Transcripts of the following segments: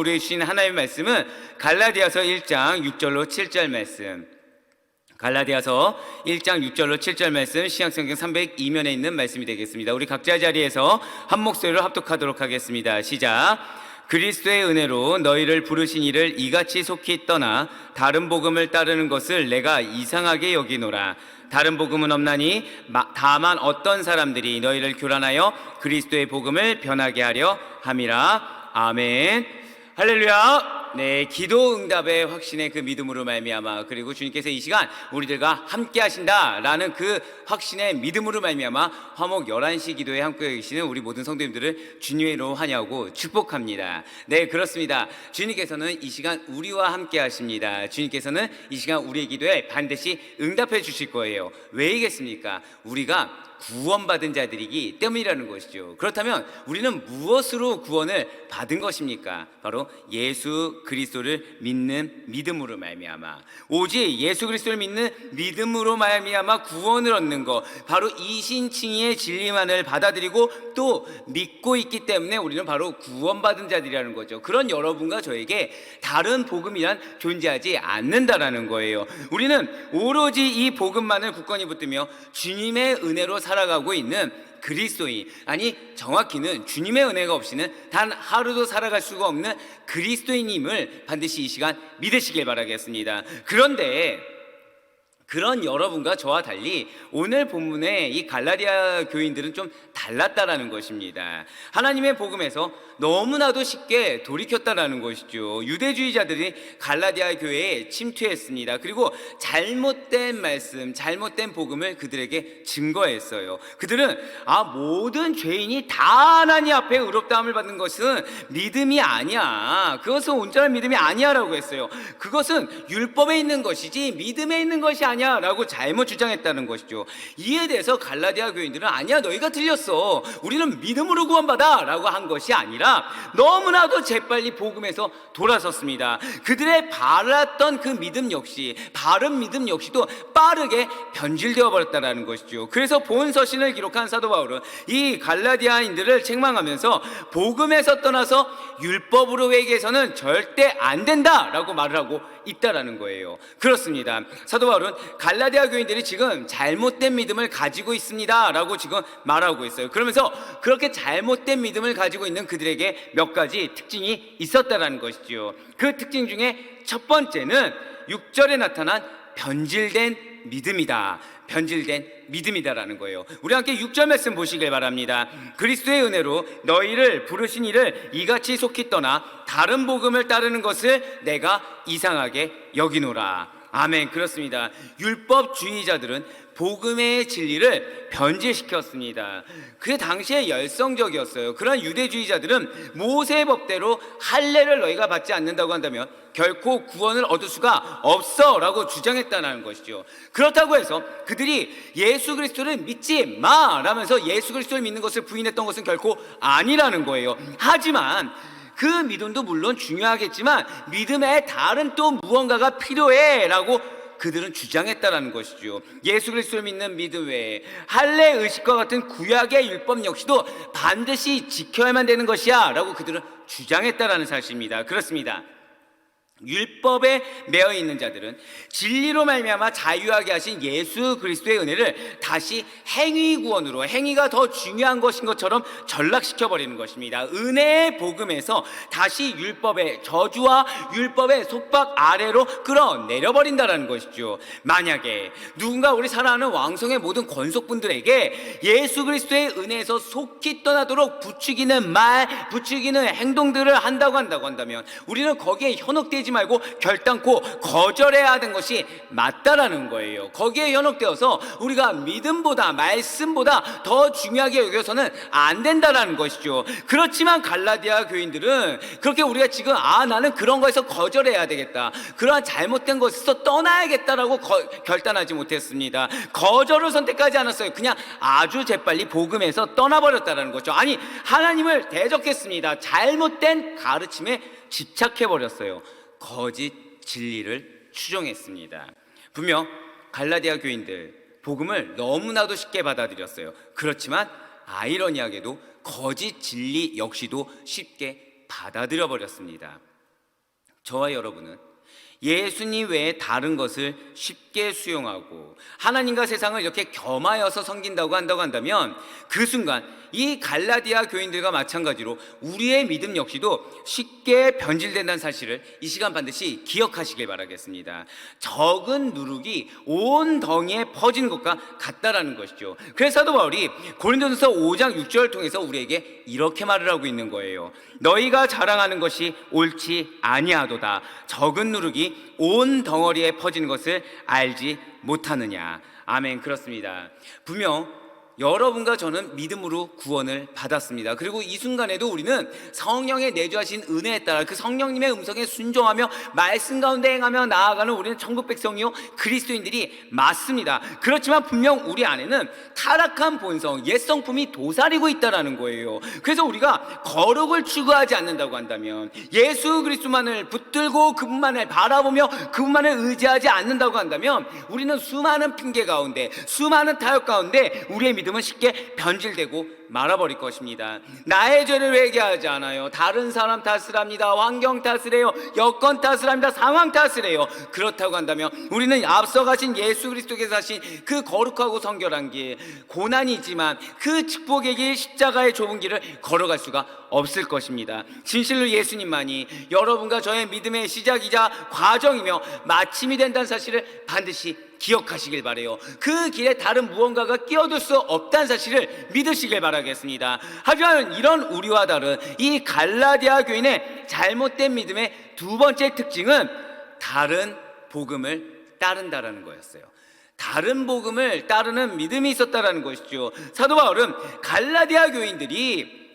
우리에게 주신 하나님의 말씀은 갈라디아서 1장 6절로 7절 말씀, 갈라디아서 1장 6절로 7절 말씀, 신약성경 302면에 있는 말씀이 되겠습니다. 우리 각자 자리에서 한 목소리로 합독하도록 하겠습니다. 시작. 그리스도의 은혜로 너희를 부르신 이를 이같이 속히 떠나 다른 복음을 따르는 것을 내가 이상하게 여기노라. 다른 복음은 없나니 다만 어떤 사람들이 너희를 교란하여 그리스도의 복음을 변하게 하려 함이라. 아멘. 할렐루야. 네, 기도 응답의 확신의 그 믿음으로 말미암아, 그리고 주님께서 이 시간 우리들과 함께 하신다라는 그 확신의 믿음으로 말미암아 화목 11시 기도에 함께 계시는 우리 모든 성도님들을 주님의 이름으로 환영하고 축복합니다. 네, 그렇습니다. 주님께서는 이 시간 우리와 함께 하십니다. 주님께서는 이 시간 우리의 기도에 반드시 응답해 주실 거예요. 왜이겠습니까? 우리가 구원받은 자들이기 때문이라는 것이죠. 그렇다면 우리는 무엇으로 구원을 받은 것입니까? 바로 예수 그리스도를 믿는 믿음으로 말미암아, 오직 예수 그리스도를 믿는 믿음으로 말미암아 구원을 얻는 것, 바로 이신칭의의 진리만을 받아들이고 또 믿고 있기 때문에 우리는 바로 구원받은 자들이라는 거죠. 그런 여러분과 저에게 다른 복음이란 존재하지 않는다라는 거예요. 우리는 오로지 이 복음만을 굳건히 붙들며 주님의 은혜로 살아가고 있는 그리스도인, 아니 정확히는 주님의 은혜가 없이는 단 하루도 살아갈 수가 없는 그리스도인임을 반드시 이 시간 믿으시길 바라겠습니다. 그런데 그런 여러분과 저와 달리 오늘 본문의 이 갈라디아 교인들은 좀 달랐다라는 것입니다. 하나님의 복음에서 너무나도 쉽게 돌이켰다라는 것이죠. 유대주의자들이 갈라디아 교회에 침투했습니다. 그리고 잘못된 말씀, 잘못된 복음을 그들에게 증거했어요. 그들은 모든 죄인이 다 하나님 앞에 의롭다함을 받는 것은 믿음이 아니야, 그것은 온전한 믿음이 아니야 라고 했어요. 그것은 율법에 있는 것이지 믿음에 있는 것이 아니야 라고 잘못 주장했다는 것이죠. 이에 대해서 갈라디아 교인들은 아니야, 너희가 틀렸어, 우리는 믿음으로 구원받아 라고 한 것이 아니라 너무나도 재빨리 복음에서 돌아섰습니다. 그들의 바랐던 그 믿음 역시, 바른 믿음 역시도 빠르게 변질되어 버렸다는 것이죠. 그래서 본 서신을 기록한 사도 바울은 이 갈라디아인들을 책망하면서 복음에서 떠나서 율법으로 회개해서는 절대 안 된다라고 말을 하고 있다라는 거예요. 그렇습니다. 사도 바울은 갈라디아 교인들이 지금 잘못된 믿음을 가지고 있습니다 라고 지금 말하고 있어요. 그러면서 그렇게 잘못된 믿음을 가지고 있는 그들에게 몇 가지 특징이 있었다라는 것이죠. 그 특징 중에 첫 번째는 6절에 나타난 변질된 믿음이다. 변질된 믿음이다라는 거예요. 우리 함께 6절 말씀 보시길 바랍니다. 그리스도의 은혜로 너희를 부르신 이를 이같이 속히 떠나 다른 복음을 따르는 것을 내가 이상하게 여기노라. 아멘. 그렇습니다. 율법주의자들은 복음의 진리를 변질시켰습니다. 그 당시에 열성적이었어요. 그런 유대주의자들은 모세의 법대로 할례를 너희가 받지 않는다고 한다면 결코 구원을 얻을 수가 없어 라고 주장했다는 것이죠. 그렇다고 해서 그들이 예수 그리스도를 믿지 마 라면서 예수 그리스도를 믿는 것을 부인했던 것은 결코 아니라는 거예요. 하지만 그 믿음도 물론 중요하겠지만 믿음에 다른 또 무언가가 필요해 라고 그들은 주장했다라는 것이죠. 예수 그리스도를 믿는 믿음 외에 할례 의식과 같은 구약의 율법 역시도 반드시 지켜야만 되는 것이야 라고 그들은 주장했다라는 사실입니다. 그렇습니다. 율법에 매여 있는 자들은 진리로 말미암아 자유하게 하신 예수 그리스도의 은혜를 다시 행위 구원으로, 행위가 더 중요한 것인 것처럼 전락시켜 버리는 것입니다. 은혜의 복음에서 다시 율법의 저주와 율법의 속박 아래로 끌어내려 버린다는 것이죠. 만약에 누군가 우리 사랑하는 왕성의 모든 권속분들에게 예수 그리스도의 은혜에서 속히 떠나도록 부추기는 말, 부추기는 행동들을 한다고 한다면 우리는 거기에 현혹되지 말고 결단코 거절해야 하는 것이 맞다라는 거예요. 거기에 현혹되어서 우리가 믿음보다, 말씀보다 더 중요하게 여겨서는 안 된다라는 것이죠. 그렇지만 갈라디아 교인들은 그렇게 우리가 지금 나는 그런 거에서 거절해야 되겠다, 그러한 잘못된 것에서 떠나야겠다라고 결단하지 못했습니다. 거절을 선택하지 않았어요. 그냥 아주 재빨리 복음에서 떠나버렸다는 거죠. 아니, 하나님을 대적했습니다. 잘못된 가르침에 집착해버렸어요. 거짓 진리를 추종했습니다. 분명 갈라디아 교인들 복음을 너무나도 쉽게 받아들였어요. 그렇지만 아이러니하게도 거짓 진리 역시도 쉽게 받아들여 버렸습니다. 저와 여러분은 예수님 외에 다른 것을 쉽게 수용하고 하나님과 세상을 이렇게 겸하여서 섬긴다고 한다면 그 순간 이 갈라디아 교인들과 마찬가지로 우리의 믿음 역시도 쉽게 변질된다는 사실을 이 시간 반드시 기억하시길 바라겠습니다. 적은 누룩이 온 덩이에 퍼진 것과 같다라는 것이죠. 그래서 사도 바울이 고린도전서 5장 6절을 통해서 우리에게 이렇게 말을 하고 있는 거예요. 너희가 자랑하는 것이 옳지 아니하도다. 적은 누룩이 온 덩어리에 퍼지는 것을 알지 못하느냐. 아멘. 그렇습니다. 분명 여러분과 저는 믿음으로 구원을 받았습니다. 그리고 이 순간에도 우리는 성령의 내주하신 은혜에 따라 그 성령님의 음성에 순종하며 말씀 가운데 행하며 나아가는 우리는 천국 백성이요 그리스도인들이 맞습니다. 그렇지만 분명 우리 안에는 타락한 본성, 옛 성품이 도사리고 있다는 거예요. 그래서 우리가 거룩을 추구하지 않는다고 한다면, 예수 그리스도만을 붙들고 그분만을 바라보며 그분만을 의지하지 않는다고 한다면 우리는 수많은 핑계 가운데, 수많은 타협 가운데 우리의 믿음은 쉽게 변질되고 말아버릴 것입니다. 나의 죄를 회개하지 않아요. 다른 사람 탓을 합니다. 환경 탓을 해요. 여건 탓을 합니다. 상황 탓을 해요. 그렇다고 한다면 우리는 앞서가신 예수 그리스도께서 하신 그 거룩하고 성결한 길, 고난이지만 그 축복의 길, 십자가의 좁은 길을 걸어갈 수가 없을 것입니다. 진실로 예수님만이 여러분과 저의 믿음의 시작이자 과정이며 마침이 된다는 사실을 반드시 기억하시길 바라요. 그 길에 다른 무언가가 끼어들 수 없다는 사실을 믿으시길 바라겠습니다. 하지만 이런 우리와 다른 이 갈라디아 교인의 잘못된 믿음의 두 번째 특징은 다른 복음을 따른다라는 거였어요. 다른 복음을 따르는 믿음이 있었다라는 것이죠. 사도 바울은 갈라디아 교인들이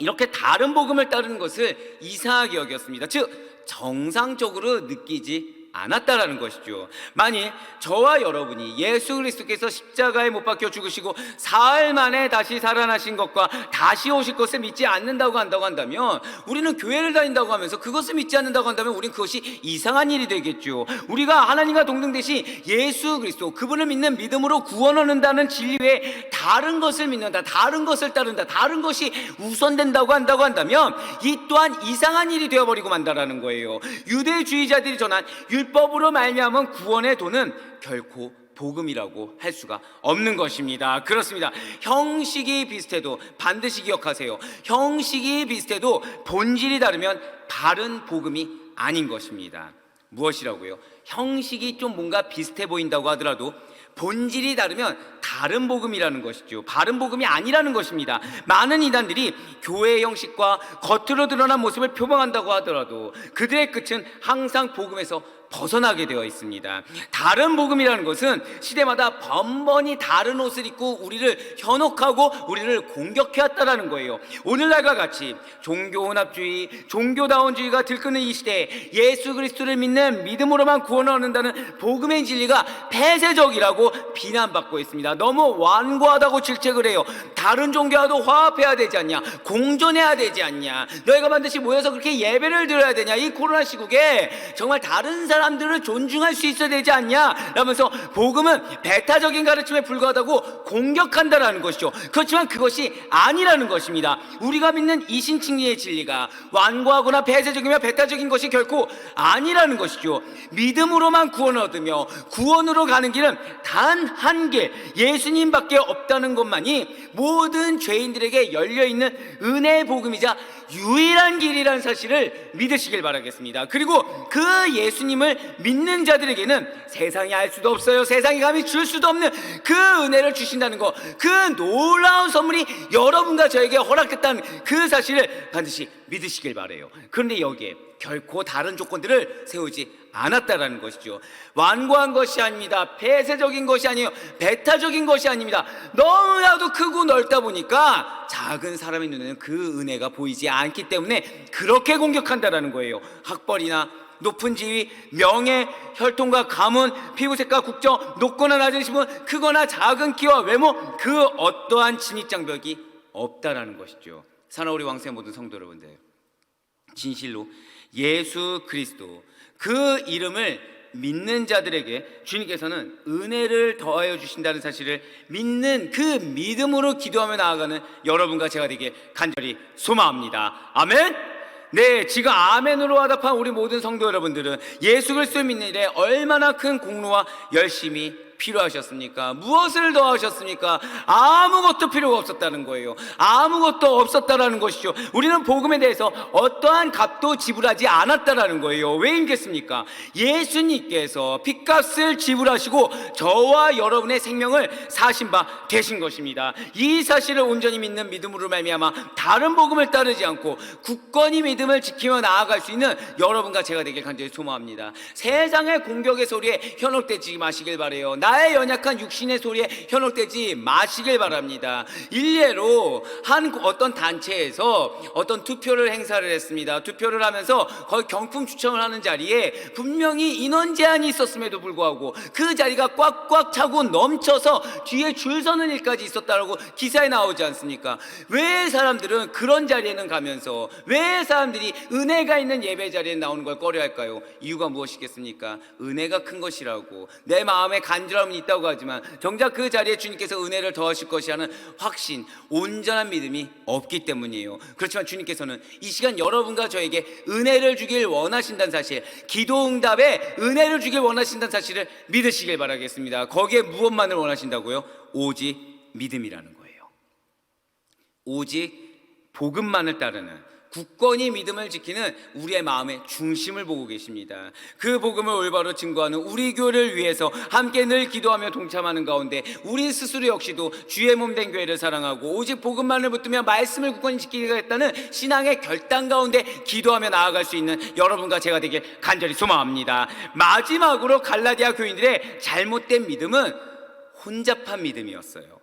이렇게 다른 복음을 따르는 것을 이상하게 여겼습니다. 즉 정상적으로 느끼지 않았다라는 것이죠. 만일 저와 여러분이 예수 그리스도께서 십자가에 못 박혀 죽으시고 사흘 만에 다시 살아나신 것과 다시 오실 것을 믿지 않는다고 한다면 우리는 교회를 다닌다고 하면서 그것을 믿지 않는다고 한다면 우리는 그것이 이상한 일이 되겠죠. 우리가 하나님과 동등되신 예수 그리스도, 그분을 믿는 믿음으로 구원 얻는다는 진리 외에 다른 것을 믿는다, 다른 것을 따른다, 다른 것이 우선된다고 한다면 이 또한 이상한 일이 되어버리고 만다라는 거예요. 유대주의자들이 전한 율법으로 말미암은 구원의 도는 결코 복음이라고 할 수가 없는 것입니다. 그렇습니다. 형식이 비슷해도 반드시 기억하세요. 형식이 비슷해도 본질이 다르면 바른 복음이 아닌 것입니다. 무엇이라고요? 형식이 좀 뭔가 비슷해 보인다고 하더라도 본질이 다르면 다른 복음이라는 것이죠. 바른 복음이 아니라는 것입니다. 많은 이단들이 교회의 형식과 겉으로 드러난 모습을 표방한다고 하더라도 그들의 끝은 항상 복음에서 벗어나게 되어 있습니다. 다른 복음이라는 것은 시대마다 번번이 다른 옷을 입고 우리를 현혹하고 우리를 공격해왔다라는 거예요. 오늘날과 같이 종교혼합주의, 종교다원주의가 들끓는 이 시대에 예수 그리스도를 믿는 믿음으로만 구원을 얻는다는 복음의 진리가 폐쇄적이라고 비난받고 있습니다. 너무 완고하다고 질책을 해요. 다른 종교와도 화합해야 되지 않냐, 공존해야 되지 않냐, 너희가 반드시 모여서 그렇게 예배를 드려야 되냐, 이 코로나 시국에 정말 다른 사람들을 존중할 수 있어야 되지 않냐 라면서 복음은 배타적인 가르침에 불과하다고 공격한다라는 것이죠. 그렇지만 그것이 아니라는 것입니다. 우리가 믿는 이신칭리의 진리가 완고하거나 폐쇄적이며 배타적인 것이 결코 아니라는 것이죠. 믿음으로만 구원을 얻으며 구원으로 가는 길은 단 한 길, 예수님밖에 없다는 것만이 모든 죄인들에게 열려있는 은혜의 복음이자 유일한 길이라는 사실을 믿으시길 바라겠습니다. 그리고 그 예수님을 믿는 자들에게는 세상이 알 수도 없어요, 세상이 감히 줄 수도 없는 그 은혜를 주신다는 것, 그 놀라운 선물이 여러분과 저에게 허락됐다는 그 사실을 반드시 믿으시길 바라요. 그런데 여기에 결코 다른 조건들을 세우지 않았다라는 것이죠. 완고한 것이 아닙니다. 폐쇄적인 것이 아니에요. 배타적인 것이 아닙니다. 너무나도 크고 넓다 보니까 작은 사람의 눈에는 그 은혜가 보이지 않기 때문에 그렇게 공격한다라는 거예요. 학벌이나 높은 지위, 명예, 혈통과 가문, 피부색과 국적, 높거나 낮은 신분, 크거나 작은 키와 외모, 그 어떠한 진입장벽이 없다라는 것이죠. 사나우리 왕세의 모든 성도 여러분들, 진실로 예수 그리스도 그 이름을 믿는 자들에게 주님께서는 은혜를 더하여 주신다는 사실을 믿는 그 믿음으로 기도하며 나아가는 여러분과 제가 되길 간절히 소망합니다. 아멘. 네, 지금 아멘으로 화답한 우리 모든 성도 여러분들은 예수 그리스도를 믿는 일에 얼마나 큰 공로와 열심이 필요하셨습니까? 무엇을 더 하셨습니까? 아무것도 필요가 없었다는 거예요. 아무것도 없었다라는 것이죠. 우리는 복음에 대해서 어떠한 값도 지불하지 않았다라는 거예요. 왜인겠습니까? 예수님께서 핏값을 지불하시고 저와 여러분의 생명을 사신 바 되신 것입니다. 이 사실을 온전히 믿는 믿음으로 말미암아 다른 복음을 따르지 않고 굳건히 믿음을 지키며 나아갈 수 있는 여러분과 제가 되길 간절히 소망합니다. 세상의 공격의 소리에 현혹되지 마시길 바라요. 나의 연약한 육신의 소리에 현혹되지 마시길 바랍니다. 일례로 한 어떤 단체에서 어떤 투표를 행사를 했습니다. 투표를 하면서 거의 경품 추첨을 하는 자리에 분명히 인원 제한이 있었음에도 불구하고 그 자리가 꽉꽉 차고 넘쳐서 뒤에 줄 서는 일까지 있었다고 기사에 나오지 않습니까? 왜 사람들은 그런 자리에는 가면서 왜 사람들이 은혜가 있는 예배 자리에 나오는 걸 꺼려할까요? 이유가 무엇이겠습니까? 은혜가 큰 것이라고, 내 마음에 간절함은 있다고 하지만 정작 그 자리에 주님께서 은혜를 더하실 것이라는 확신, 온전한 믿음이 없기 때문이에요. 그렇지만 주님께서는 이 시간 여러분과 저에게 은혜를 주길 원하신다는 사실, 기도 응답에 은혜를 주길 원하신다는 사실을 믿으시길 바라겠습니다. 거기에 무엇만을 원하신다고요? 오직 믿음이라는 거예요. 오직 복음만을 따르는, 굳건히 믿음을 지키는 우리의 마음의 중심을 보고 계십니다. 그 복음을 올바로 증거하는 우리 교회를 위해서 함께 늘 기도하며 동참하는 가운데 우리 스스로 역시도 주의 몸된 교회를 사랑하고 오직 복음만을 붙들며 말씀을 굳건히 지키겠다는 신앙의 결단 가운데 기도하며 나아갈 수 있는 여러분과 제가 되길 간절히 소망합니다. 마지막으로 갈라디아 교인들의 잘못된 믿음은 혼잡한 믿음이었어요.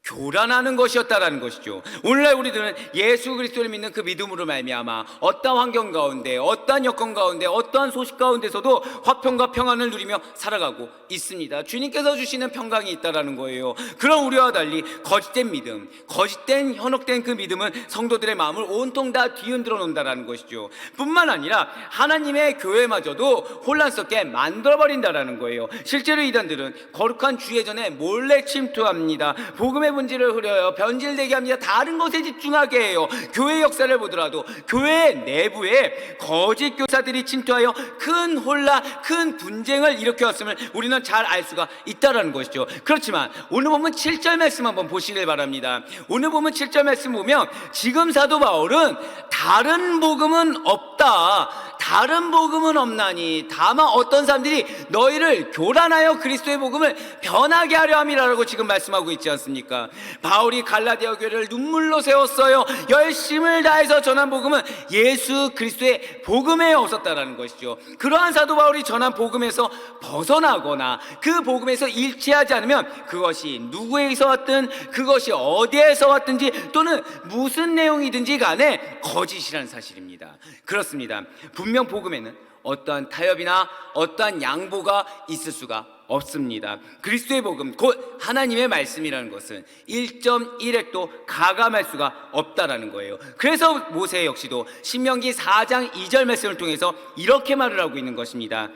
교란하는 것이었다라는 것이죠. 오늘날 우리들은 예수 그리스도를 믿는 그 믿음으로 말미암아 어떠한 환경 가운데, 어떠한 여건 가운데, 어떠한 소식 가운데서도 화평과 평안을 누리며 살아가고 있습니다. 주님께서 주시는 평강이 있다라는 거예요. 그런 우리와 달리 거짓된 믿음, 거짓된 현혹된 그 믿음은 성도들의 마음을 온통 다 뒤흔들어 놓는다라는 것이죠. 뿐만 아니라 하나님의 교회마저도 혼란스럽게 만들어버린다라는 거예요. 실제로 이단들은 거룩한 주예전에 몰래 침투합니다. 복음의 본질을 흐려요. 변질되게 합니다. 다른 것에 집중하게 해요. 교회 역사를 보더라도 교회 내부에 거짓 교사들이 침투하여 큰 혼란, 큰 분쟁을 일으켰음을 우리는 잘 알 수가 있다는 것이죠. 그렇지만 오늘 보면 7절 말씀 한번 보시길 바랍니다. 오늘 보면 7절 말씀 보면 지금 사도 바울은 다른 복음은 없다, 다른 복음은 없나니 다만 어떤 사람들이 너희를 교란하여 그리스도의 복음을 변하게 하려 함이라고 지금 말씀하고 있지 않습니까? 바울이 갈라디아 교회를 눈물로 세웠어요. 열심을 다해서 전한 복음은 예수 그리스도의 복음에 없었다라는 것이죠. 그러한 사도 바울이 전한 복음에서 벗어나거나 그 복음에서 일치하지 않으면 그것이 누구에게서 왔든, 그것이 어디에서 왔든지 또는 무슨 내용이든지 간에 거짓이라는 사실입니다. 그렇습니다. 분명 복음에는 어떠한 타협이나 어떠한 양보가 있을 수가 없습니다. 그리스도의 복음, 곧 하나님의 말씀이라는 것은 1.1핵도 가감할 수가 없다라는 거예요. 그래서 모세 역시도 신명기 4장 2절 말씀을 통해서 이렇게 말을 하고 있는 것입니다.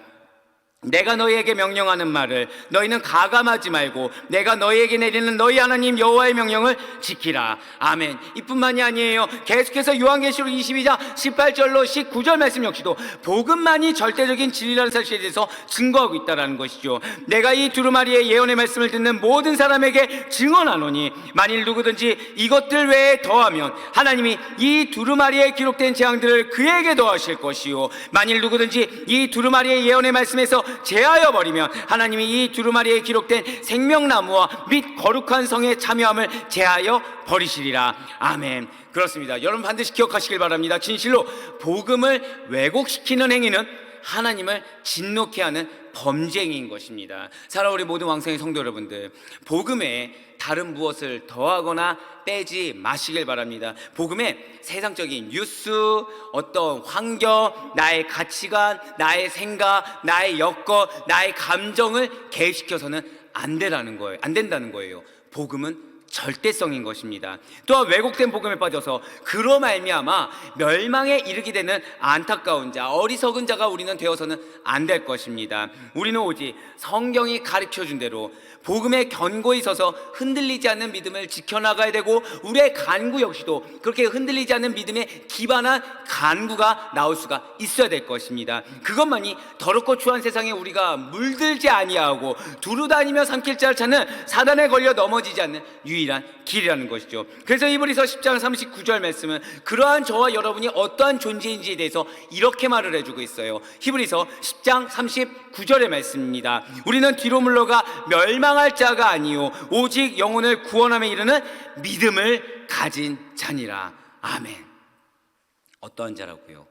내가 너희에게 명령하는 말을 너희는 가감하지 말고 내가 너희에게 내리는 너희 하나님 여호와의 명령을 지키라. 아멘. 이뿐만이 아니에요. 계속해서 요한계시록 22장 18절로 19절 말씀 역시도 복음만이 절대적인 진리라는 사실에 대해서 증거하고 있다는 것이죠. 내가 이 두루마리의 예언의 말씀을 듣는 모든 사람에게 증언하노니 만일 누구든지 이것들 외에 더하면 하나님이 이 두루마리에 기록된 재앙들을 그에게 더하실 것이요 만일 누구든지 이 두루마리의 예언의 말씀에서 제하여 버리면 하나님이 이 두루마리에 기록된 생명나무와 및 거룩한 성의 참여함을 제하여 버리시리라. 아멘. 그렇습니다. 여러분 반드시 기억하시길 바랍니다. 진실로 복음을 왜곡시키는 행위는 하나님을 진노케 하는 범죄인 것입니다. 사랑하는 우리 모든 왕성의 성도 여러분들, 복음에 다른 무엇을 더하거나 빼지 마시길 바랍니다. 복음에 세상적인 뉴스, 어떤 환경, 나의 가치관, 나의 생각, 나의 여건, 나의 감정을 개입시켜서는 안 된다는 거예요. 복음은 절대성인 것입니다. 또한 왜곡된 복음에 빠져서 그로 말미암아 멸망에 이르게 되는 안타까운 자, 어리석은 자가 우리는 되어서는 안 될 것입니다. 우리는 오직 성경이 가르쳐준 대로 복음의 견고히 서서 흔들리지 않는 믿음을 지켜나가야 되고, 우리의 간구 역시도 그렇게 흔들리지 않는 믿음에 기반한 간구가 나올 수가 있어야 될 것입니다. 그것만이 더럽고 추한 세상에 우리가 물들지 아니하고 두루 다니며 삼킬 자를 찾는 사단에 걸려 넘어지지 않는 유일한 길이라는 것이죠. 그래서 히브리서 10장 39절 말씀은 그러한 저와 여러분이 어떠한 존재인지에 대해서 이렇게 말을 해주고 있어요. 히브리서 10장 39절의 말씀입니다. 우리는 뒤로 물러가 멸망할 자가 아니요 오직 영혼을 구원함에 이르는 믿음을 가진 자니라. 아멘. 어떠한 자라고요?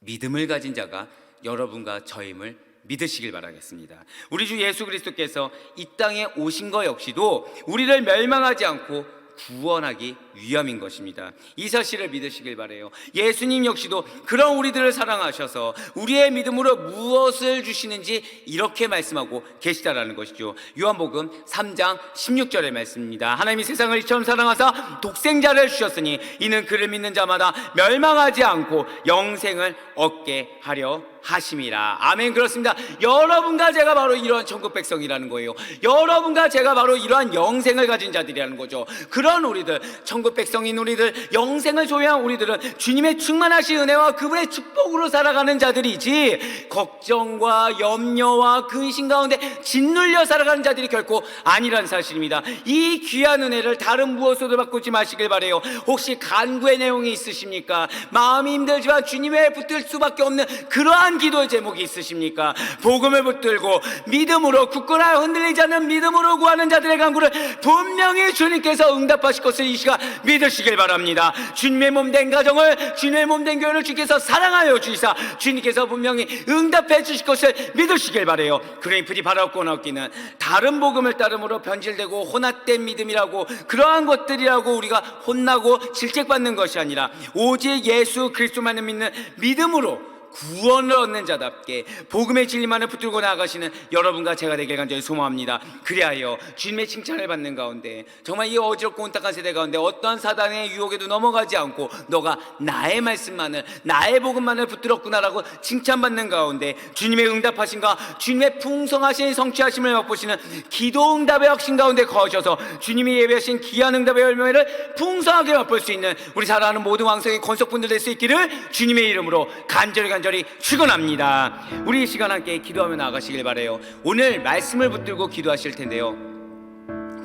믿음을 가진 자가 여러분과 저임을 믿으시길 바라겠습니다. 우리 주 예수 그리스도께서 이 땅에 오신 것 역시도 우리를 멸망하지 않고 구원하기 위함인 것입니다. 이 사실을 믿으시길 바라요. 예수님 역시도 그런 우리들을 사랑하셔서 우리의 믿음으로 무엇을 주시는지 이렇게 말씀하고 계시다라는 것이죠. 요한복음 3장 16절의 말씀입니다. 하나님이 세상을 이처럼 사랑하사 독생자를 주셨으니 이는 그를 믿는 자마다 멸망하지 않고 영생을 얻게 하려 하심이라. 아멘. 그렇습니다. 여러분과 제가 바로 이러한 천국 백성이라는 거예요. 여러분과 제가 바로 이러한 영생을 가진 자들이라는 거죠. 그런 우리들, 천국 백성인 우리들, 영생을 소유한 우리들은 주님의 충만하신 은혜와 그분의 축복으로 살아가는 자들이지, 걱정과 염려와 근심 가운데 짓눌려 살아가는 자들이 결코 아니라는 사실입니다. 이 귀한 은혜를 다른 무엇으로도 바꾸지 마시길 바라요. 혹시 간구의 내용이 있으십니까? 마음이 힘들지만 주님에 붙들 수밖에 없는 그러한 기도의 제목이 있으십니까? 복음을 붙들고 믿음으로, 굳건하여 흔들리지 않는 믿음으로 구하는 자들의 간구를 분명히 주님께서 응답하실 것을 이 시간 믿으시길 바랍니다. 주님의 몸된 가정을, 주님의 몸된 교회를 주께서 사랑하여 주시사 주님께서 분명히 응답해 주실 것을 믿으시길 바라요. 그러니 부디 바라옵고 나옵기는 다른 복음을 따름으로 변질되고 혼합된 믿음이라고, 그러한 것들이라고 우리가 혼나고 질책받는 것이 아니라 오직 예수 그리스도만을 믿는 믿음으로 구원을 얻는 자답게 복음의 진리만을 붙들고 나아가시는 여러분과 제가 되길 간절히 소망합니다. 그리하여 주님의 칭찬을 받는 가운데, 정말 이 어지럽고 온탁한 세대 가운데 어떠한 사단의 유혹에도 넘어가지 않고 너가 나의 말씀만을, 나의 복음만을 붙들었구나라고 칭찬받는 가운데 주님의 응답하심과 주님의 풍성하신 성취하심을 맛보시는 기도 응답의 확신 가운데 거하셔서 주님이 예배하신 귀한 응답의 열매를 풍성하게 맛볼 수 있는 우리 사랑하는 모든 왕성의 권속분들 될 수 있기를 주님의 이름으로 간절히 축원합니다. 우리 이 시간 함께 기도하며 나아가시길 바라요. 오늘 말씀을 붙들고 기도하실 텐데요,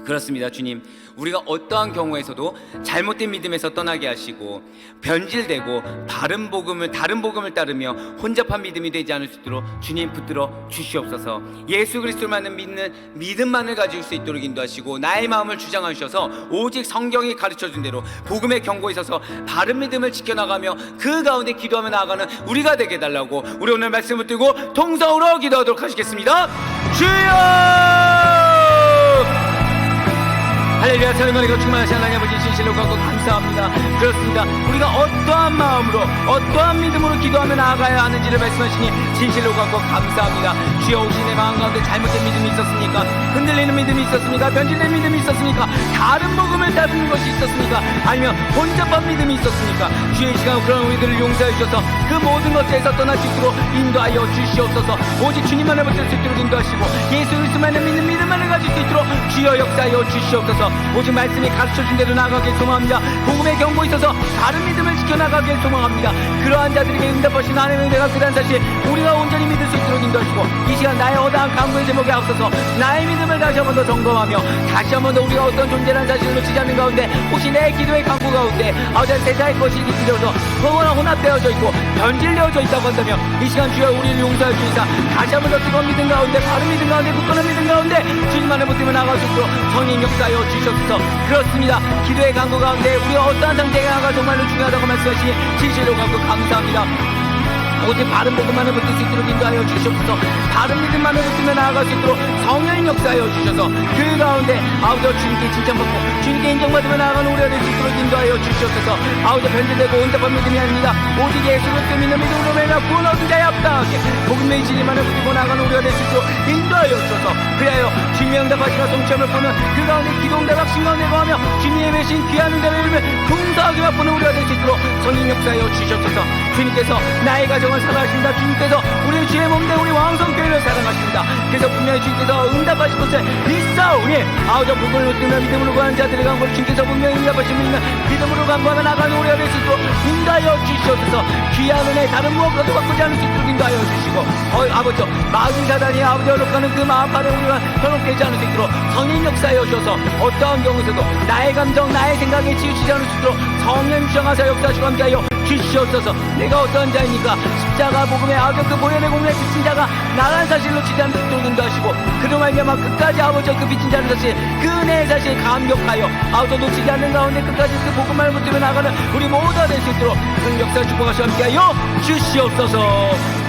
그렇습니다. 주님, 우리가 어떠한 경우에서도 잘못된 믿음에서 떠나게 하시고 변질되고 다른 복음을 따르며 혼잡한 믿음이 되지 않을 수 있도록 주님 붙들어 주시옵소서. 예수 그리스도만을 믿는 믿음만을 가질 수 있도록 인도하시고 나의 마음을 주장하셔서 오직 성경이 가르쳐준 대로 복음의 경고에 있어서 바른 믿음을 지켜나가며 그 가운데 기도하며 나아가는 우리가 되게 해달라고, 우리 오늘 말씀을 들고 통성으로 기도하도록 하시겠습니다. 주여! 할렐루야. 사랑하는 충만하신 하나님 아버지, 진실로 갖고 감사합니다. 그렇습니다. 우리가 어떠한 마음으로, 어떠한 믿음으로 기도하며 나아가야 하는지를 말씀하시니 진실로 갖고 감사합니다. 주여, 혹시 내 마음 가운데 잘못된 믿음이 있었습니까? 흔들리는 믿음이 있었습니까? 변질된 믿음이 있었습니까? 다른 복음을 따르는 것이 있었습니까? 아니면 혼잡한 믿음이 있었습니까? 주의 이 시간 그런 우리들을 용서해 주셔서 그 모든 것에서 떠날 수 있도록 인도하여 주시옵소서. 오직 주님만을 붙들 수 있도록 인도하시고 예수 그리스도만을 믿는 믿음만을 가질 수 있도록 주여 역사하여 주시옵소서. 오직 말씀이 가르쳐준 대로 나아가길 소망합니다. 복음의 경고에 있어서 다른 믿음을 지켜나가길 소망합니다. 그러한 자들에게 응답하신 하나님의 은혜가 그란 사실 우리가 온전히 믿을 수 있도록 인도하시고 이 시간 나의 어떠한 간구의 제목에 앞서서 나의 믿음을 다시 한 번 더 점검하며 다시 한 번 더 우리가 어떤 존재라는 사실을 놓치지 않는 가운데 혹시 내 기도의 간구 가운데 어제 세상의 것이 뒤틀려서 혼합되어져 있고 변질되어져 있다고 한다면 이 시간 주여 우리를 용서해 주시사 다시 한 번 더 뜨거운 믿음 가운데, 바른 믿음 가운데, 굳건한 믿음 가운데 주님만을 붙들며 나아갈 수 있도록 성령 역사하여 주시옵소서. 그렇습니다. 기도의 간구 가운데 우리가 어떠한 상태가 정말로 중요하다고 말씀하시니 진실로 갖고 감사합니다. 오직 바른 복음만을 붙들 수 있도록 인도하여 주시옵소서. 다른 믿음만을 붙들며 나아갈 수 있도록 성령 역사하여 주셔서 그 가운데 아버지 주님께 칭찬받고 주님께 인정받으며 나아가는 우리가 될 수 있도록 인도하여 주시옵소서. 아버지 변질되고 온답한 믿음이 아닙니다. 오직 예수 그리스도 믿는 믿음으로 매나 구원 얻은 자의 합당하게 복음의 진리만을 붙들고 나아가는 우리가 될 수 있도록 인도하여 주셔서 그리하여 주님의 응답하시나 성취함을 보는 그 가운데 기도응답 확신 가운데 거하며 주님의 배신 귀한 응답을 이루며 풍성하게 맛보는 우리가 될 수 있도록 성령 역사하여 주시옵소서. 주님께서 나의 가정을 사랑하십니다. 주님께서 우리 주의 몸된 우리 왕성교회를 사랑하십니다. 그래서 분명히 주님께서 응답하실 것을 믿사오니 아우저 복음을 붙들며 믿음으로 구하는 자들의 간구를 주님께서 분명히 응답하시며 있는 믿음으로 간구하며 나가는 우리가 될 수 있도록 인도하여 주시옵소서. 귀한 은혜 다른 무엇과도 바꾸지 않을 수 있도록 인도하여 주시고 아버지 마귀 사단이 아버지 어록하는 그 마음판에 우리가 현혹되지 않을 수 있도록 성령 역사하여 주셔서 어떠한 경우에서도 나의 감정 나의 생각에 치우치지 않을 수 있도록 성령 주장하사 역사하시고 함께하여 주시옵소서. 내가 어떠한 자입니까? 십자가 복음의 아버지 그 보혈의 공로에 비친 자가 나란 사실을 놓치지 않는 수 인도하시고 그로 말미암아 끝까지 아버지 그 비친 자는 사실 그 은혜의 사실 감격하여 아버지 놓치지 않는 가운데 끝까지 그 복음만을 붙들며 나가는 우리 모두가 될 수 있도록 그 역사를 축복하시고 함께하여 주시옵소서.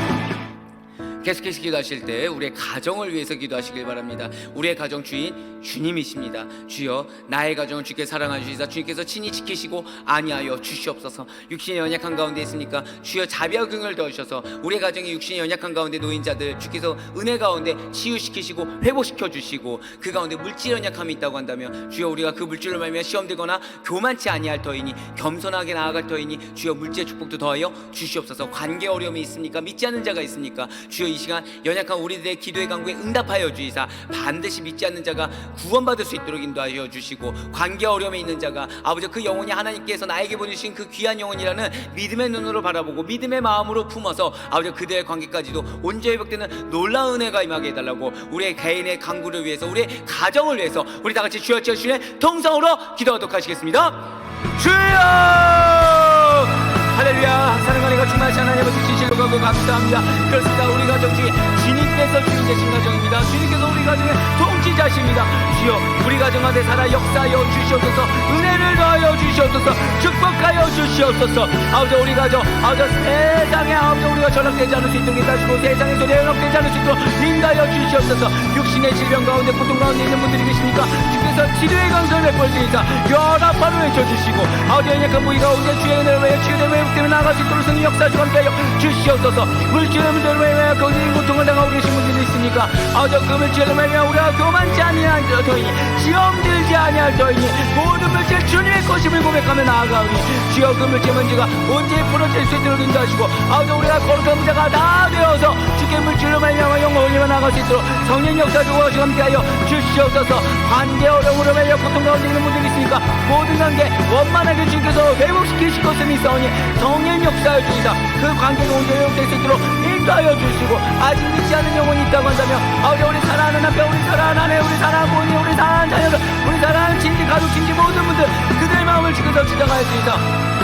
계속해서 기도하실 때 우리의 가정을 위해서 기도하시길 바랍니다. 우리의 가정 주인 주님이십니다. 주여 나의 가정을 주께 사랑하시사 주님께서 친히 지키시고 안위하여 주시옵소서. 육신의 연약한 가운데 있으니까 주여 자비와 긍휼을 더하셔서 우리의 가정이 육신의 연약한 가운데 놓인 자들 주께서 은혜 가운데 치유시키시고 회복시켜 주시고 그 가운데 물질 연약함이 있다고 한다면 주여 우리가 그 물질로 말미암아 시험되거나 교만치 아니할 터이니 겸손하게 나아갈 터이니 주여 물질의 축복도 더하여 주시옵소서. 관계 어려움이 있습니까? 믿지 않는 자가 있습니까? 주여 이 시간 연약한 우리들의 기도의 간구에 응답하여 주시사 반드시 믿지 않는 자가 구원받을 수 있도록 인도하여 주시고 관계 어려움에 있는 자가 아버지 그 영혼이 하나님께서 나에게 보내주신 그 귀한 영혼이라는 믿음의 눈으로 바라보고 믿음의 마음으로 품어서 아버지 그들의 관계까지도 온전히 회복되는 놀라운 은혜가 임하게 해달라고 우리의 개인의 간구를 위해서 우리의 가정을 위해서 우리 다같이 주여 주의 통성으로 기도하도록 하시겠습니다. 주여 할렐루야. 사랑과 은혜가 충만하신 하나님 아버지 진실로 가고 감사합니다. 그렇습니다. 우리 가정 중에 주님께서 주인 되신 가정입니다. 주님께서 우리 가정의 통치자십니다. 주여 우리 가정 가운데 살아 역사하여 주시옵소서. 은혜를 더하여 주시옵소서. 축복하여 주시옵소서. 아버지 우리 가정 아버지 세상에 아버지 우리가 전락되지 않을 수 있도록 인도하시고 세상에서 연락되지 않을 수 있도록 인도하여 주시옵소서. 육신의 질병 가운데 고통 가운데 있는 분들이 계십니까? 주께서 치료의 강선을 베풀 수 있사 연합하로 외쳐주시고 아버지 연약한 부위가 오늘 주의 은혜를 위해 치유되며 회복되며 나아갈 수 있도록 성령 역사하시고 함께하여 주시옵소서. 물질의 문제로 말미암아 거기에 고통을 당하고 계신 분들이 있습니까? 아버지 그 물질로 말미암아 우리가 교만치 아니할 터이니 시험 들지 아니할 터이니 모든 물질 주님의 것임을 고백하며 나아가오니 주여 그 물질 문제가 언제 풀어질 수 있도록 인도하시고 아버지 우리가 거룩한 부자가 다 되어서 주께 물질로 말미암아 영광을 올리며 나아갈 수 있도록 성령 역사하시고 함께하여 주시옵소서. 관계 어려움으로 말미암아 고통 가운데 있는 분들이 있으니까 모든 관계 원만하게 주께서 회복시키실 것을 믿사오니 성령 역사하여 주시다 그 관계가 온전히 회복될 수 있도록 인도하여 주시고 아직 믿지 않는 영혼이 있다고 한다면 아버지 우리 사랑하는 남편 우리 사랑하는 아내 우리 사랑하는 부모님 우리 사랑하는 자녀들 우리 사랑하는 친지 가족 친지 모든 분들 그들의 마음을 주께서 주장하여 주시다.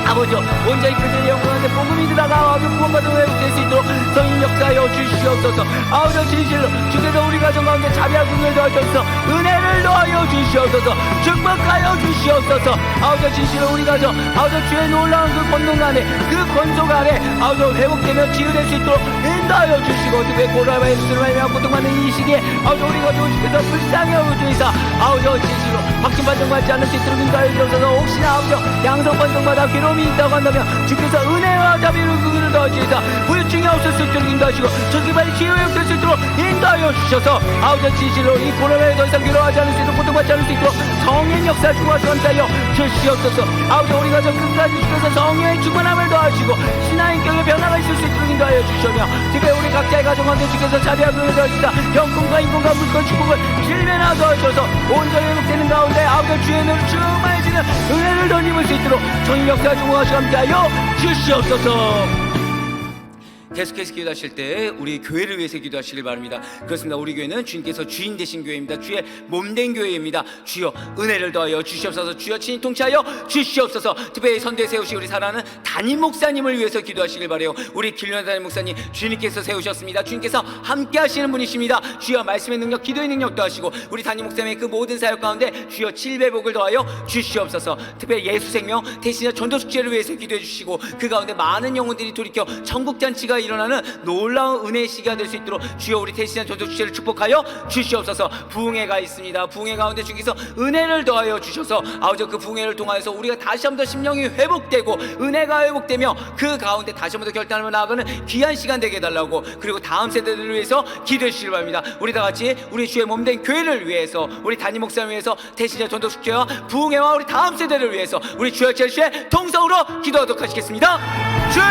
아버지 온전히 그들의 영혼한테 복음이 들어가 구원받은 회복될 수 있도록 성령 역사하여 주시옵소서. 아버지 진실로 주께서 우리 가정 가운데 자비와 긍휼을 더하셔서 은혜를 더하여 주시옵소서. 축복하여 주시옵소서. 아버지 진실로 우리 가정 아버지 주의 놀라운 그 권능 안에 그 권속 안에 아버지 회복되며 치유될 수 있도록 인도하여 주시고 특별히 코로나 바이러스로 말미암아 고통받는 이 시기에 아버지 우리 가정 주께서 불쌍히 주시사 아버지 진실로 확신 판정받지 않을 수 있도록 인도하여 주옵소서. 혹시나 아버지 양성 판정받아 괴로움이 있다고 한다면 주께서 은혜와 자비를 그들을 더하시사 불증이 없을 수 있도록 인도하시고 저기 빨리 치유에 없을 수 있도록 인도하여 주셔서 아버지 진실로 이 코로나에 더 이상 괴로워하지 않을 수 있도록 고통받지 않을 수 있도록 성령 역사 주고하시고 함께하여 주시옵소서. 아버지 우리 가정 끝까지 주께서 성령의 충만함을 더하시고 신앙의 인격의 변화가 있을 수 있도록 인도하여 주시며 특별히 우리 각자의 가정 가운데 주께서 자비와 긍휼을 더하시사 영권과 인권과 물권 축복을 실면하 더하셔서 온전히 회복되는 가운데 아버지 주의 은혜를 충만해지는 은혜를 더 입을 수 있도록 성령 역사 주고하시고 함께하여 주시옵소서. 계속해서 기도하실 때 우리 교회를 위해서 기도하시길 바랍니다. 그렇습니다. 우리 교회는 주님께서 주인 되신 교회입니다. 주의 몸된 교회입니다. 주여 은혜를 더하여 주시옵소서. 주여 친히 통치하여 주시옵소서. 특별히 선대에 세우신 우리 사랑하는 담임 목사님을 위해서 기도하시길 바라요. 우리 길륜 담임 목사님 주님께서 세우셨습니다. 주님께서 함께 하시는 분이십니다. 주여 말씀의 능력 기도의 능력 더하시고 우리 담임 목사님의 그 모든 사역 가운데 주여 700복을 더하여 주시옵소서. 특별히 예수 생명 대신에 전도 축제를 위해서 기도해 주시고 그 가운데 많은 영혼들이 돌이켜 천국잔치가 일어나는 놀라운 은혜의 시기가 될 수 있도록 주여 우리 대신한 전도 주체를 축복하여 주시옵소서. 부흥회가 있습니다. 부흥회 가운데 주께서 은혜를 더하여 주셔서 아버지 그 부흥회를 통하여서 우리가 다시 한번 더 심령이 회복되고 은혜가 회복되며 그 가운데 다시 한번 더 결단하며 나아가는 귀한 시간 되게 해달라고, 그리고 다음 세대들을 위해서 기도해 주시기 바랍니다. 우리 다 같이 우리 주의 몸된 교회를 위해서, 우리 담임 목사를 위해서, 대신자 전도 축제와 부흥회와 우리 다음 세대를 위해서 우리 주여 첼시의 통성으로 기도하도록 하시겠습니다. 주여!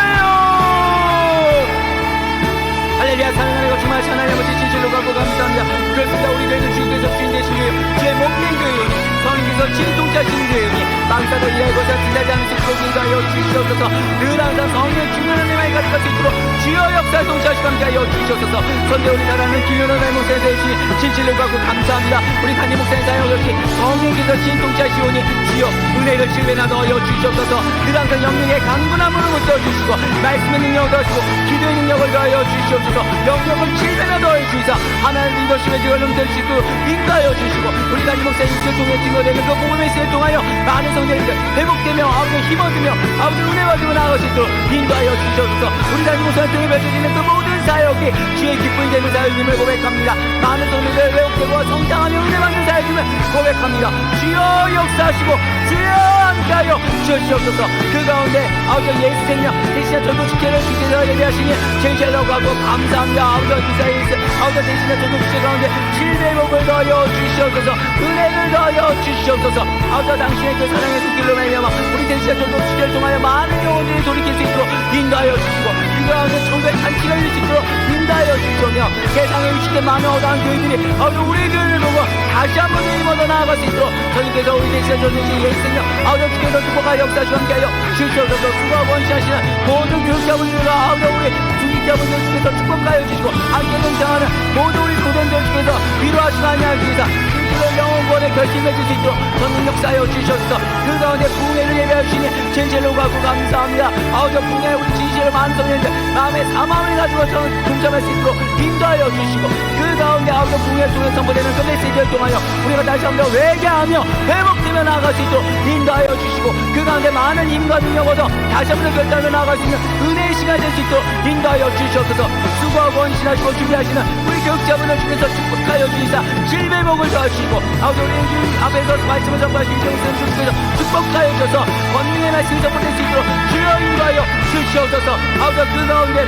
할렐루야. 사랑하는 것 주말 하나님 아버지 진실로 갖고 감사합니다. 그렇습니다. 우리 교회는 주님께서 주인 되신 교회, 주의 몸된 교회이니 성령께서 진통자신 교회이니 망사도 일할 것을 지나지 않는 습속을 인도하여 주시옵소서. 늘 항상 성령의 중요한 은혜만이 가득할 수 있도록 주여 역사에 동시하시고 함께하여 주시옵소서. 선대 우리 나라는 김연호 목사에 대해주니 진실로 갖고 감사합니다. 우리 담임 목사의 사역 역시 성령께서 진통자시오니 주여 은혜를 실배나 넣어 주시옵소서. 늘 항상 영령의 강군함으로 붙여주시고 말씀의 능력을 더하시고 기도의 능력을 더하여 주시옵소서. 영역을 칠배나 더해 주시사 하나님 리더십의 지원을 될 수 있도록 인도하여 주시고 우리 담임 목사의 육체 통해 증거되는 그 복음의 시를 통하여 많은 성도님들 회복되며 아버지 힘어주며 아버지 은혜 받으며 나아갈 수 있도록 인도하여 주시옵소서. 우리 담임 목사를 통해 펼쳐지는 그 모든 사역이 주의 기쁨이 되는 사역임을 고백합니다. 많은 성도님들 회복되고 성장하며 은혜 받는 사역임을 고백합니다. 주여 역사하시고 주여 함께하여 주시옵소서. 그 가운데 아버지 예수 생명 대신에 전도 축제를 주께서 예배하시니 제일라고 하고 감사합니다. 아버지 기사에 아버지 대신에 전도 축제 가운데 700억을 더하여 주시옵소서. 은혜를 더하여 주시옵소서. 아버지 당신의 그 사랑의 손길로 말미암아 우리 대신에 전도 축제를 통하여 많은 영혼들이 돌이킬 수 있도록 인도하여 주시고 그 가운데 천국의 잔치가 이룰 수 있도록 인도하여 주시며 세상에 위축된 많은 어떠한 교회들이 아버지 우리 교회를 보고 다시 한번 힘얻어 나아갈 수 있도록 저님께서 우리 대신에 전도 축제 예수 생명 아버지 주께서 축복과 역사하시고 함께하여 주시옵소서. 수고와 원시하시는 모든 교육자분들과 아버지 우리 중직자분들 중에서 축복하여 주시고 함께 동참하는 모든 우리 교단들 중에서 위로하시고 안녕하십니다. 진실로 영혼권에 결심해 줄 수 있도록 전능 역사하여 주셔서 그 가운데 부흥회를 예배하시니 진실로 갖고 감사합니다. 아버지 부흥회 우리 진실로 많은 성령들 마음의 사마음을 가지고 동참할 수 있도록 인도하여 주시고 그 가운데 아버지 부흥회를 통해 선포되는 그 메시지를 통하여 우리가 다시 한번 회개하며 회복되며 나아갈 수 있도록 인도하여 주시고 그 가운데 많은 힘과 능력 얻어 다시 한번 결단하며 나아갈 수 있는 은혜의 시간이 될 수 있도록 인도하여 주시옵소서. 수고하고 헌신하시고 준비하시는 우리 교육자분을 중에서 축복하여 주시사 실배목을 더하시고 아버지 우리 앞에서 말씀을 전파하신 정선 주께서 축복하여 주셔서 권능의 말씀을 전파될 수 있도록 주여 인도하여 주시옵소서. 아버지 그 가운데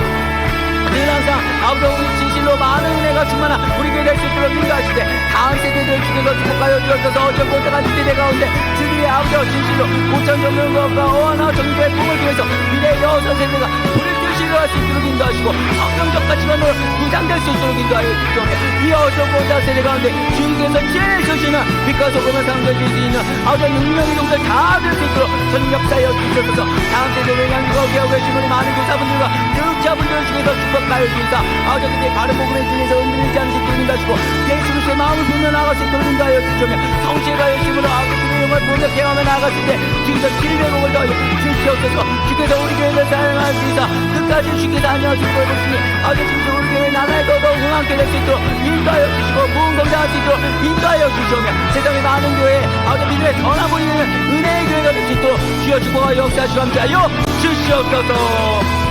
늘 항상 아버지 우리 진실로 많은 은혜가 충만한 우리 교회 될 수 있도록 인도하시되 다음 세대들 중에서 축복하여 주셔서 어떤 고생한 세대 가운데 주님의 아버지 진실로 5천 정도의 것과 어하나 정도의 꿈을 통해서 미래의 여섯 세대가 불을 할 수 있도록 인도하시고 성경적 가치관으로 무장될 수 있도록 인도하여 주시옵소서. 이 어쩌고자 세대 가운데 주님께서 제일 주시는 빛과 소금을 상대할 수 있는 아버지 능력의 용들 다 될 수 있도록 전능 역사하여 주시옵소서. 다음 세대를 향하고 계하고 계신 우리 많은 교사분들과 교육자분들 중에서 축복하여 주시사 아버지 그때 바른 복음의 중에서 흔들리지 않는 수 있도록 인도하시고 예수 그리스도의 마음을 보며 나아갈 수 있도록 인도하여 주시오며 성실과 열심으로 아버지 그의 영을 보며 개하며 나아갔을 때 주께서 700억을 더하여 주시옵소서. 주께서 우리 교회를 사용할 수 있사 끝까지 주께서 안녕하시고 보시니 아버지 진짜 우리 교회 나라에 더더욱 흥하게 될 수 있도록 인도하여 주시고 부흥 성장할 수 있도록 인도하여 주시오며 세상의 많은 교회에 아버지 미래에 전화 보이는 은혜의 교회가 될 수 있도록 주여 축복하여 역사하시고 함께하여 주시옵소서.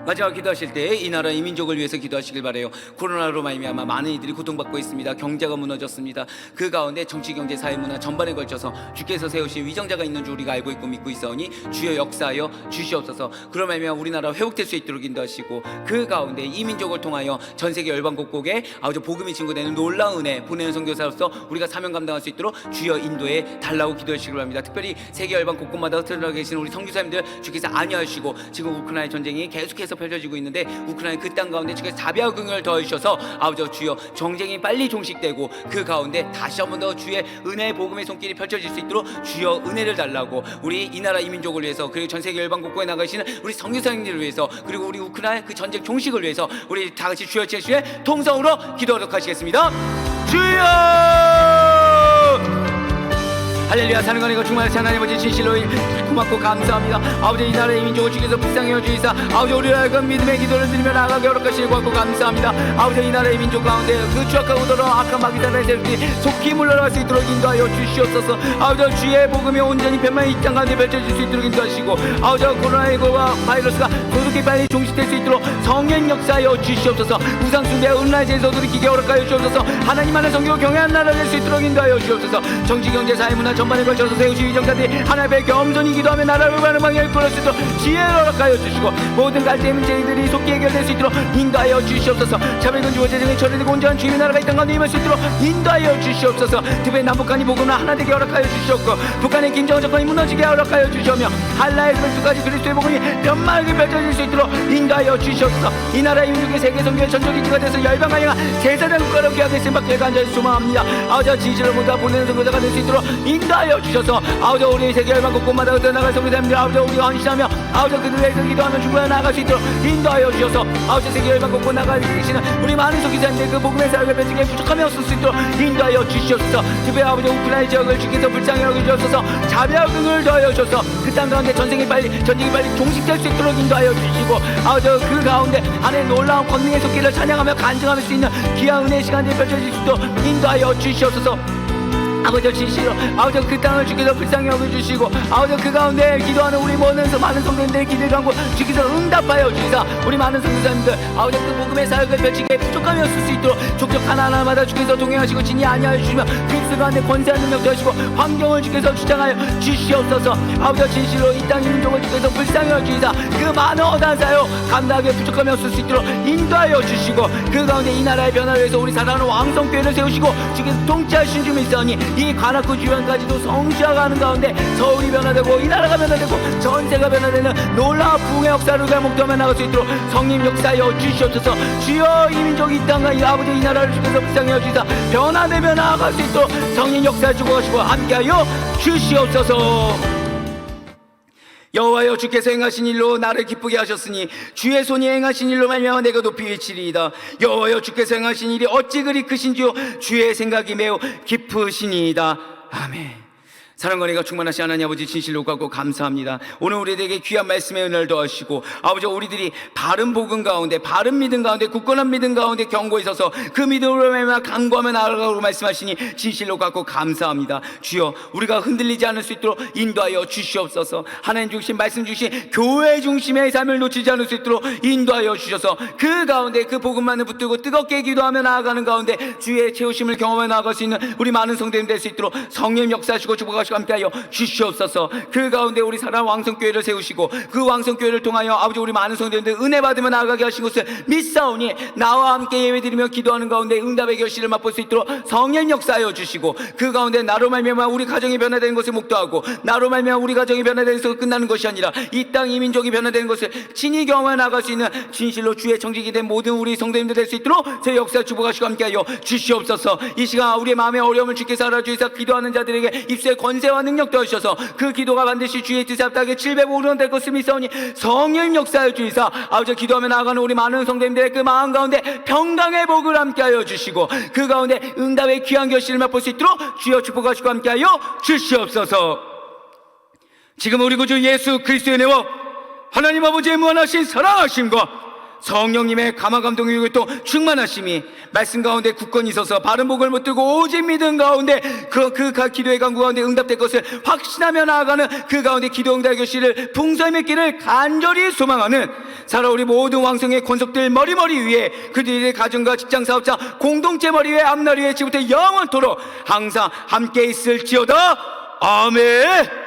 마지막 기도하실 때 이 나라 이 민족을 위해서 기도하시길 바라요. 코로나로 말미암아 많은 이들이 고통받고 있습니다. 경제가 무너졌습니다. 그 가운데 정치, 경제, 사회, 문화 전반에 걸쳐서 주께서 세우신 위정자가 있는 줄 우리가 알고 있고 믿고 있사오니 주여 역사하여 주시옵소서. 그로 말미암아 우리나라 회복될 수 있도록 인도하시고 그 가운데 이 민족을 통하여 전 세계 열방 곳곳에 아버지 복음이 증거되는 놀라운 은혜 보내는 선교사로서 우리가 사명 감당할 수 있도록 주여 인도에 달라고 기도하시길 바랍니다. 특별히 세계 열방 곳곳마다 흩어져 계시는 우리 선교사님들 주께서 안위하시고 지금 우크라이나 전쟁이 계속해서 펼쳐지고 있는데 우크라이나 그 땅 가운데 주께서 자비와 긍휼을 더해주셔서 아버지 주여 정쟁이 빨리 종식되고 그 가운데 다시 한 번 더 주의 은혜의 복음의 손길이 펼쳐질 수 있도록 주여 은혜를 달라고 우리 이 나라 이 민족을 위해서 그리고 전 세계 열방 곳곳에 나가시는 우리 선교사님들을 위해서 그리고 우리 우크라이나 그 전쟁 종식을 위해서 우리 다 같이 주여 제수의 통성으로 기도하도록 하시겠습니다. 주여 할렐루야. 사는 거니까 충만하신 하나님 아버지 진실로 고맙고 감사합니다. 아버지 이 나라의 민족을 주께서 불쌍히 여주이사 아버지 우리를 알건 믿음의 기도를 드리며 나아가게 허락하시니 고맙고 감사합니다. 아버지 이 나라의 민족 가운데 그 추악하고 더러운 악한 마귀사단의 세력들이 속히 물러날 수 있도록 인도하여 주시옵소서. 아버지 주의 복음이 온전히 변만이 이 땅 가운데 펼쳐질 수 있도록 인도하시고 아버지 코로나19와 바이러스가 조속히 빨리 종식될 수 있도록 성령 역사하여 주시옵소서. 우상 숭배와 음란제에서 돌이키게 허락하여 주옵소서. 하나님 안에 성경을 경외한 나라 될 수 있도록 인도하여 주옵소서. 정치 경제 사회 문화 전반에 걸쳐서 세우신 위정자들이 하나님 앞에 겸손히 기도하며 나라를 올바른 방향을 이끌어 수 있도록 지혜를 허락하여 주시고 모든 갈대 문제들이 속히 해결될 수 있도록 인도하여 주시옵소서. 차별금지와 재정이 처리되고 온전한 주님의 나라가 이 땅 가운데 임할 수 있도록 인도하여 주시옵소서. 특별히 남북한이 복음을 하나 되게 허락하여 주시옵고 북한의 김정은 정권이 무너지게 허락하여 주시오며 한라에서 백두까지 그리스도의 복음이 변말하게 펼쳐질 수 있도록 인도하여 주시옵소서. 이 나라의 민족의 세계 선교의 전조기지가 돼서 열방가량한 제사장 국가로 기하겠으니 밖에 간절히 소망합니다. 아버지 진실을 모두 보내는 선교사가 될 수 있도록 인도하여 주셔서 아버지 우리 세계 열방 곳곳마다 나갈 선교사님들 아버지 우리가 헌신하며 아버지 그들에서 기도하며 중보해 나아갈 수 있도록 인도하여 주셔서 아버지 세계 열방 곳곳 나가 계시는 우리 많은 선교사님들 그 복음의 사역을 펼치게 부족함이 없을 수 있도록 인도하여 주시옵소서. 특별히 아버지 우크라이나 지역을 주께서 불쌍히 여겨주셔서 자비하금을 더하여 주셔서 그 땅 가운데 전쟁이 빨리 종식될 수 있도록 인도하여 주시고 아버지 그 가운데 하나의 놀라운 권능의 속기를 찬양하며 간증할 수 있는 귀한 은혜의 시간들이 펼쳐질 수 있도록 인도하여 주시옵소서. 아버지 진실로 아버지 그 땅을 주께서 불쌍히 여겨주시고 아버지 그 가운데 기도하는 우리 모든 많은 성도님들의 기도를 간구 주께서 응답하여 주시사 우리 많은 성도님들 아버지 그 복음의 사역을 펼치게 부족함이 없을 수 있도록 족족 하나하나마다 주께서 동행하시고 진히 아니하여 주시며 그리스도 가운데 권세한 능력 더하시고 환경을 주께서 주장하여 주시옵소서. 아버지 진실로 이 땅 민족을 주께서 불쌍히 여주시사 그 많은 어단사요 감당하게 부족함이 없을 수 있도록 인도하여 주시고 그 가운데 이 나라의 변화를 위해서 우리 사랑하는 왕성교회를 세우시고 주께서 통치하신 줄 믿사오니 이 관악구 주변까지도 성취하가는 가운데 서울이 변화되고 이 나라가 변화되고 전세가 변화되는 놀라운 부흥의 역사를 목도하며 나갈 수 있도록 성님 역사하여 주시옵소서. 주여 이 민족이 이 땅과 이 아버지 이 나라를 주께서 불쌍히 여주시사 변화되며 나아갈 수 있도록 성님 역사해 주고 가시고 함께하여 주시옵소서. 여호와여 주께서 행하신 일로 나를 기쁘게 하셨으니 주의 손이 행하신 일로 말미암아 내가 높이 외치리이다. 여호와여 주께서 행하신 일이 어찌 그리 크신지요 주의 생각이 매우 깊으시니이다. 아멘. 사랑과 은혜가 충만하신 하나님 아버지 진실로 가고 감사합니다. 오늘 우리에게 귀한 말씀의 은혜를 더하시고 아버지 우리들이 바른 복음 가운데 바른 믿음 가운데 굳건한 믿음 가운데 경고에 있어서 그 믿음으로 말미암아 강구하며 나아가라고 말씀하시니 진실로 가고 감사합니다. 주여 우리가 흔들리지 않을 수 있도록 인도하여 주시옵소서. 하나님 중심 말씀 주신 교회 중심의 삶을 놓치지 않을 수 있도록 인도하여 주셔서 그 가운데 그 복음만을 붙들고 뜨겁게 기도하며 나아가는 가운데 주의 채우심을 경험해 나아갈 수 있는 우리 많은 성도님 될 수 있도록 성령 역사하시고 축복하시고 함께하여 주시옵소서. 그 가운데 우리 사랑 왕성교회를 세우시고 그 왕성교회를 통하여 아버지 우리 많은 성도님들 은혜 받으며 나아가게 하신 것을 믿사오니 나와 함께 예배드리며 기도하는 가운데 응답의 결실을 맛볼 수 있도록 성령 역사하여 주시고 그 가운데 나로 말미암아 우리 가정이 변화되는 것을 목도하고 나로 말미암아 우리 가정이 변화되는 것으로 끝나는 것이 아니라 이 땅 이 민족이 변화되는 것을 친히 경험해 나갈 수 있는 진실로 주의 청지기 된 모든 우리 성도님들 될 수 있도록 제 역사 축복하시고 함께하여 주시옵소서. 이 시간 우리의 마음의 어려움을 주께서 알아주시사 기도하는 자들에게 입술의 권세와 능력 더하셔서 그 기도가 반드시 주의 뜻에 합당하게 700원 될 것을 믿사오니 성령 역사하여 주시사 아버지 기도하며 나아가는 우리 많은 성도님들의 그 마음 가운데 평강의 복을 함께하여 주시고 그 가운데 응답의 귀한 결실을 맛볼 수 있도록 주여 축복하시고 함께하여 주시옵소서. 지금 우리 구주 예수 그리스도의 은혜와 하나님 아버지의 무한하신 사랑하심과 성령님의 감화감동의 또 충만하심이 말씀 가운데 굳건히 있어서 바른 복을 못들고 오직 믿음 가운데 그 기도의 강구 가운데 응답될 것을 확신하며 나아가는 그 가운데 기도 응답의 결실을 풍성히 맺기를 간절히 소망하는 살아 우리 모든 왕성의 권속들 머리 위에 그들의 가정과 직장 사업자 공동체 머리 위에 앞날 위에 지금부터 영원토록 항상 함께 있을지어다. 아멘.